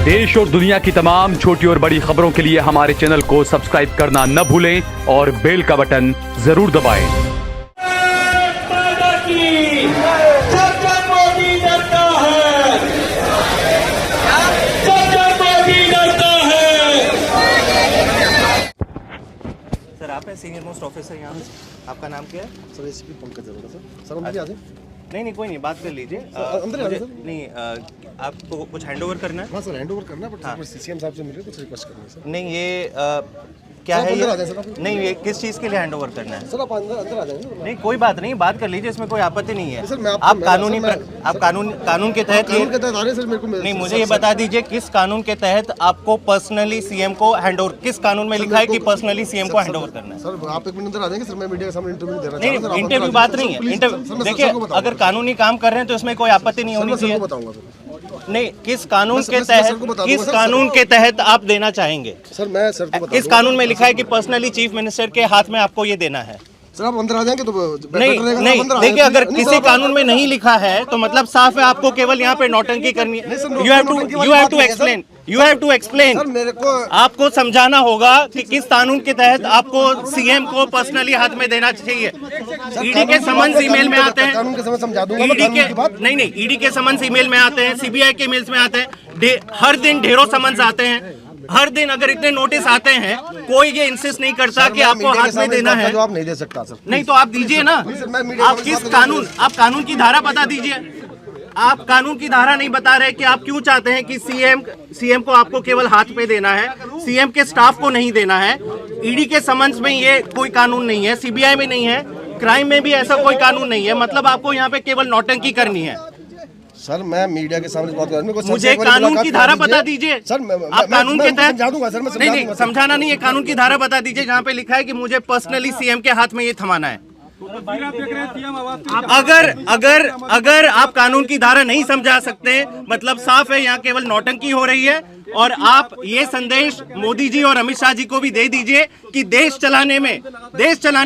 देश और दुनिया की तमाम छोटी और बड़ी खबरों के लिए हमारे चैनल को सब्सक्राइब करना न भूलें और बेल का बटन जरूर दबाएं। सर आप हैं सीनियर मोस्ट ऑफिसर यहाँ, आपका नाम क्या है? Sir ACP Pankaj Arora sir अंदर आ जाए। नहीं कोई नहीं, बात कर लीजिए। अंदर आ जाए सर। नहीं आपको कुछ हैंडओवर करना है? हाँ सर हैंडओवर करना है, बट सीसीएम साहब से मिले कुछ रिक्वेस्ट करना है सर। नहीं ये क्या है अंदर आ ये? जाए सर। नहीं ये किस चीज़ के लिए हैंडओवर करना है? सर आप अंदर आ जाएंगे। नहीं कोई बात नहीं, बात कर लीजिए, इसमें कोई आपत्ति नहीं है। सर, मैं आप कानूनी आप कानून के तहत कानून के तहत आ रहे हैं सर। मेरे को नहीं मुझे ये बता दीजिए किस कानून के तहत आपको पर्सनली सीएम को हैंडओवर, किस कानून में लिखा है कि पर्सनली सीएम को हैंडओवर करना है? सर आप एक मिनट अंदर आ जाएंगे सर, मैं मीडिया के सामने इंटरव्यू दे रहा नहीं हूं। इंटरव्यू बात नहीं है। देखिए अगर कानूनी काम कर रहे हैं तो इसमें कोई आपत्ति नहीं होनी चाहिए। बताऊंगा नहीं किस कानून के तहत आप देना चाहेंगे? सर मैं सर को बता किस कानून में लिखा है कि पर्सनली चीफ मिनिस्टर के हाथ में आपको ये देना है? सर आप अंदर आ जाएंगे तो नहीं देखिए अगर किसी कानून में नहीं लिखा है तो मतलब साफ है आपको केवल यहाँ पे नौटंकी करनी है। You have to explain sir मेरे को आपको समझाना होगा कि किस कानून के तहत आपको सीएम को पर्सनली हाथ में देना चाहिए। ईडी के समन्स ईमेल में आते हैं, कानून के समय समझा दूंगा नहीं ईडी के समन्स ईमेल में आते हैं, सीबीआई के मेल्स में आते हैं, हर दिन ढेरों समन्स आते हैं। हर दिन अगर इतने नोटिस आते हैं कोई ये इंसिस्ट नहीं करता कि आपको हाथ में देना है। जवाब नहीं दे सकता सर। नहीं तो आप दीजिए ना। आप किस कानून, आप कानून की धारा बता दीजिए। आप कानून की धारा नहीं बता रहे कि आप क्यों चाहते हैं कि सीएम को आपको केवल हाथ पे देना है, सीएम के स्टाफ को नहीं देना है। ईडी के समन्स में ये कोई कानून नहीं है, सीबीआई में नहीं है, क्राइम में भी ऐसा कोई कानून नहीं है। मतलब आपको यहाँ पे केवल नौटंकी करनी है। सर मैं मीडिया के सामने बात कर रहा हूं, मुझे कानून की धारा बता दीजिए सर। आप कानून के तहत समझा दूंगा सर। मैं नहीं समझाना नहीं है, कानून की धारा बता दीजिए जहाँ पे लिखा है कि मुझे पर्सनली सीएम के हाथ में ये थमाना है। अगर आप कानून की धारा नहीं समझा सकते मतलब साफ है यहाँ केवल नौटंकी हो रही है। और आप ये संदेश मोदी जी और अमित शाह जी को भी दे दीजिए कि देश चलाने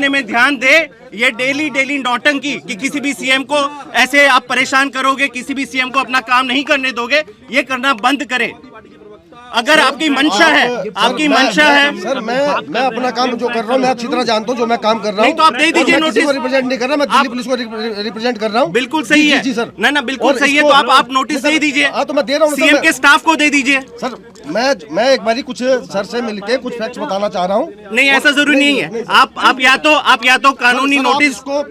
में ध्यान दे। ये डेली नौटंकी कि किसी भी सीएम को ऐसे आप परेशान करोगे, किसी भी सीएम को अपना काम नहीं करने दोगे, ये करना बंद करें। अगर आपकी मंशा है सर मैं अपना काम जो कर रहा हूँ मैं अच्छी तरह जानता हूँ जो मैं काम कर रहा हूँ। नहीं तो आप दे दीजिए नोटिस। रिप्रेजेंट नहीं कर रहा, मैं दिल्ली पुलिस को रिप्रेजेंट कर रहा हूँ। बिल्कुल सही है। जी सर ना बिल्कुल सही है, तो आप नोटिस दे दीजिए। हाँ तो मैं दे रहा हूँ सीएम के स्टाफ को दे दीजिए। सर मैं एक बारी कुछ सर से मिलके कुछ फैक्ट्स बताना चाह रहा हूँ। नहीं ऐसा जरूरी नहीं है। आप या तो कानूनी नोटिस को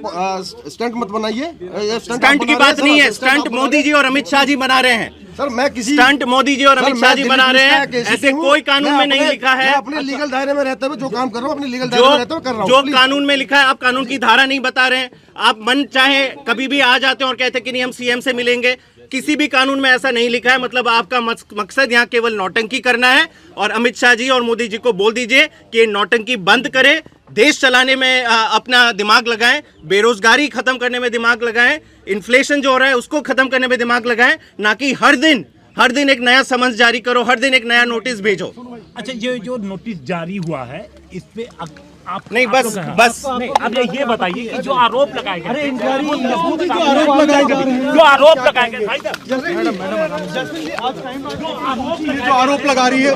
स्टंट मत बनाइए। स्टंट की बात नहीं है, स्टंट मोदी जी और अमित शाह जी बना रहे हैं। सर मैं किसी स्टंट मोदी जी और अमित शाह जी बना रहे हैं, ऐसे कोई कानून में नहीं लिखा है। अपने लीगल दायरे में रहते हुए जो काम कर रहा हूँ अपने लीगल दायरे में रहते हुए कर रहा हूँ। जो कानून में लिखा है आप कानून की धारा नहीं बता रहे हैं। आप मन चाहे कभी भी आ जाते हैं और कहते हैं कि नहीं हम सीएम से मिलेंगे। किसी भी कानून में ऐसा नहीं लिखा है। मतलब आपका मकसद यहाँ केवल नौटंकी करना है। और अमित शाह जी और मोदी जी को बोल दीजिए कि ये नौटंकी बंद करें, देश चलाने में अपना दिमाग लगाएं, बेरोजगारी खत्म करने में दिमाग लगाएं, इन्फ्लेशन जो हो रहा है उसको खत्म करने में दिमाग लगाएं, ना कि हर दिन एक नया समन्स जारी करो, हर दिन एक नया नोटिस भेजो। अच्छा ये जो नोटिस जारी हुआ है इस पे आप नहीं बस नहीं, अब ये बताइए कि जो आरोप लगाए गए, अरे जो आरोप लगाए गए भाई जो आरोप लगा रही है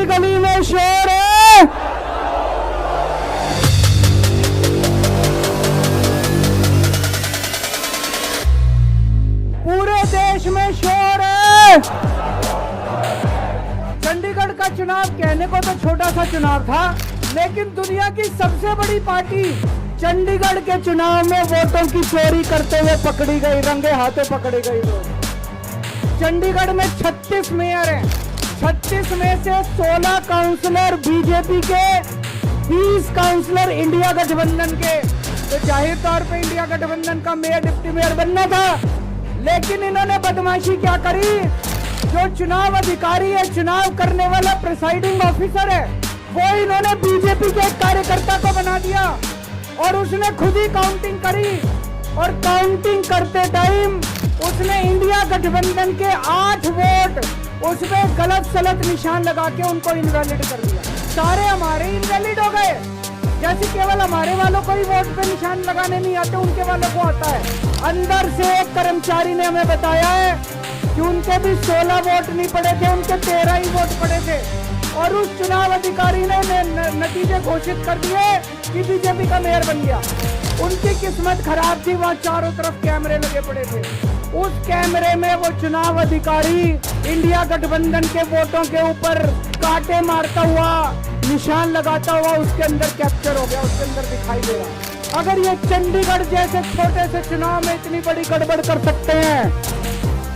गली में शोर है। पूरे देश में शोर है। चंडीगढ़ का चुनाव कहने को तो छोटा सा चुनाव था, लेकिन दुनिया की सबसे बड़ी पार्टी चंडीगढ़ के चुनाव में वोटों की चोरी करते हुए पकड़ी गई, रंगे हाथों पकड़ी गई। चंडीगढ़ में 36 मेयर हैं, 36 में से 16 काउंसलर बीजेपी के 30 काउंसलर इंडिया गठबंधन के, तो जाहिर तौर पे इंडिया गठबंधन का मेयर डिप्टी मेयर बनना था। लेकिन इन्होंने बदमाशी क्या करी, जो चुनाव अधिकारी है, चुनाव करने वाला प्रिसाइडिंग ऑफिसर है, वो इन्होंने बीजेपी के एक कार्यकर्ता को बना दिया और उसने खुद ही काउंटिंग करी। और काउंटिंग करते टाइम उसने इंडिया गठबंधन के 8 वोट उसमें गलत सलत निशान लगा के उनको इनवैलिड कर दिया। सारे हमारे इनवैलिड हो गए, जैसे केवल हमारे वालों को ही वोट पे निशान लगाने नहीं आते, उनके वालों को आता है। अंदर से एक कर्मचारी ने हमें बताया है कि उनके भी 16 वोट नहीं पड़े थे, उनके 13 ही वोट पड़े थे। और उस चुनाव अधिकारी ने नतीजे घोषित कर दिए कि बीजेपी का मेयर बन गया। उनकी किस्मत खराब थी, वहां चारों तरफ कैमरे लगे पड़े थे। उस कैमरे में वो चुनाव अधिकारी इंडिया गठबंधन के वोटों के ऊपर कांटे मारता हुआ, निशान लगाता हुआ उसके अंदर कैप्चर हो गया, उसके अंदर दिखाई दे रहा। अगर ये चंडीगढ़ जैसे छोटे से चुनाव में इतनी बड़ी गड़बड़ कर सकते हैं,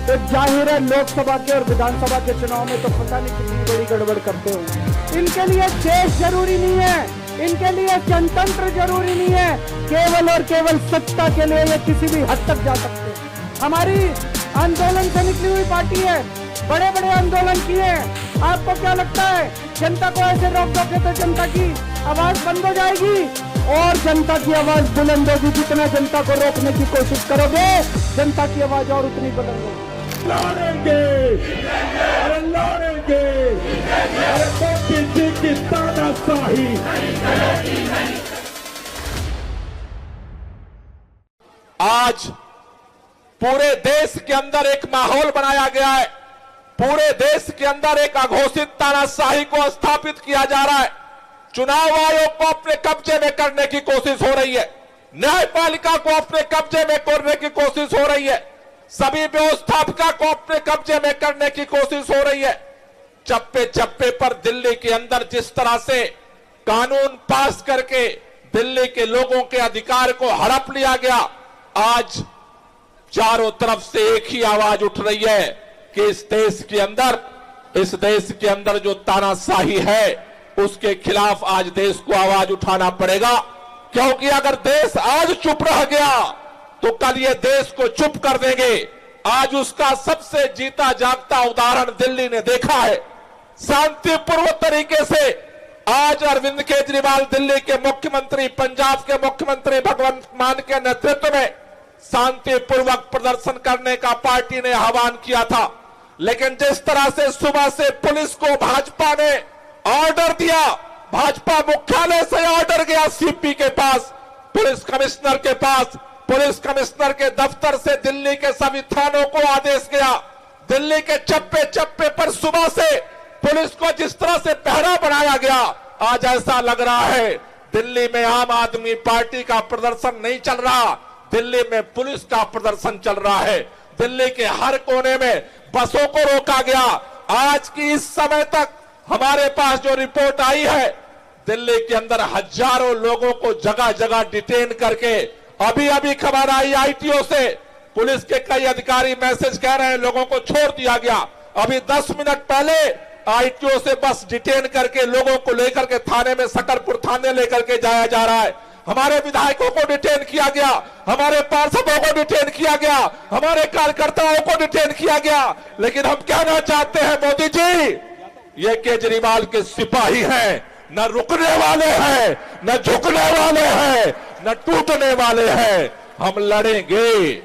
तो जाहिर है लोकसभा के और विधानसभा के चुनाव में तो पता नहीं कितनी बड़ी गड़बड़ करते हो। इनके लिए देश जरूरी नहीं है, इनके लिए जनतंत्र जरूरी नहीं है, केवल और केवल सत्ता के लिए ये किसी भी हद तक जा सकते हैं। हमारी आंदोलन से निकली हुई पार्टी है, बड़े बड़े आंदोलन किए। आपको क्या लगता है जनता को ऐसे रोक दोगे तो जनता की आवाज बंद हो जाएगी? और जनता की आवाज बुलंद होगी। जितना जनता को रोकने की कोशिश करोगे, जनता की आवाज और उतनी बुलंद होगी। लड़ेंगे, अरे लड़ेंगे, अरे मोदी जी की तानाशाही। आज पूरे देश के अंदर एक माहौल बनाया गया है, पूरे देश के अंदर एक अघोषित तानाशाही को स्थापित किया जा रहा है। चुनाव आयोग को अपने कब्जे में करने की कोशिश हो रही है, न्यायपालिका को अपने कब्जे में करने की कोशिश हो रही है, सभी व्यवस्थापिका को अपने कब्जे में करने की कोशिश हो रही है। चप्पे चप्पे पर दिल्ली के अंदर जिस तरह से कानून पास करके दिल्ली के लोगों के अधिकार को हड़प लिया गया, आज चारों तरफ से एक ही आवाज उठ रही है कि इस देश के अंदर जो तानाशाही है उसके खिलाफ आज देश को आवाज उठाना पड़ेगा। क्योंकि अगर देश आज चुप रह गया तो कल ये देश को चुप कर देंगे। आज उसका सबसे जीता जागता उदाहरण दिल्ली ने देखा है। शांतिपूर्व तरीके से आज अरविंद केजरीवाल दिल्ली के मुख्यमंत्री, पंजाब के मुख्यमंत्री भगवंत मान के नेतृत्व में शांतिपूर्वक प्रदर्शन करने का पार्टी ने आह्वान किया था। लेकिन जिस तरह से सुबह से पुलिस को भाजपा ने ऑर्डर दिया, भाजपा मुख्यालय से ऑर्डर गया सीपी के पास, पुलिस कमिश्नर के पास, पुलिस कमिश्नर के दफ्तर से दिल्ली के सभी थानों को आदेश गया। दिल्ली के चप्पे चप्पे पर सुबह से पुलिस को जिस तरह से पहरा बनाया गया, आज ऐसा लग रहा है दिल्ली में आम आदमी पार्टी का प्रदर्शन नहीं चल रहा, दिल्ली में पुलिस का प्रदर्शन चल रहा है। दिल्ली के हर कोने में बसों को रोका गया। आज की इस समय तक हमारे पास जो रिपोर्ट आई है, दिल्ली के अंदर हजारों लोगों को जगह जगह डिटेन करके, अभी खबर आई आईटीओ से, पुलिस के कई अधिकारी मैसेज कह रहे हैं लोगों को छोड़ दिया गया। अभी 10 मिनट पहले आईटीओ से बस डिटेन करके लोगों को लेकर के थाने में, सकरपुर थाने लेकर के जाया जा रहा है। हमारे विधायकों को डिटेन किया गया, हमारे पार्षदों को डिटेन किया गया, हमारे कार्यकर्ताओं को डिटेन किया गया। लेकिन हम कहना चाहते हैं मोदी जी, ये केजरीवाल के सिपाही हैं, न रुकने वाले हैं, न झुकने वाले हैं, न टूटने वाले हैं। हम लड़ेंगे।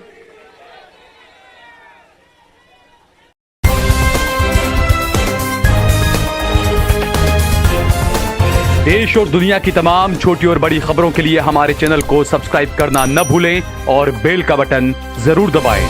देश और दुनिया की तमाम छोटी और बड़ी खबरों के लिए हमारे चैनल को सब्सक्राइब करना न भूलें और बेल का बटन जरूर दबाएं।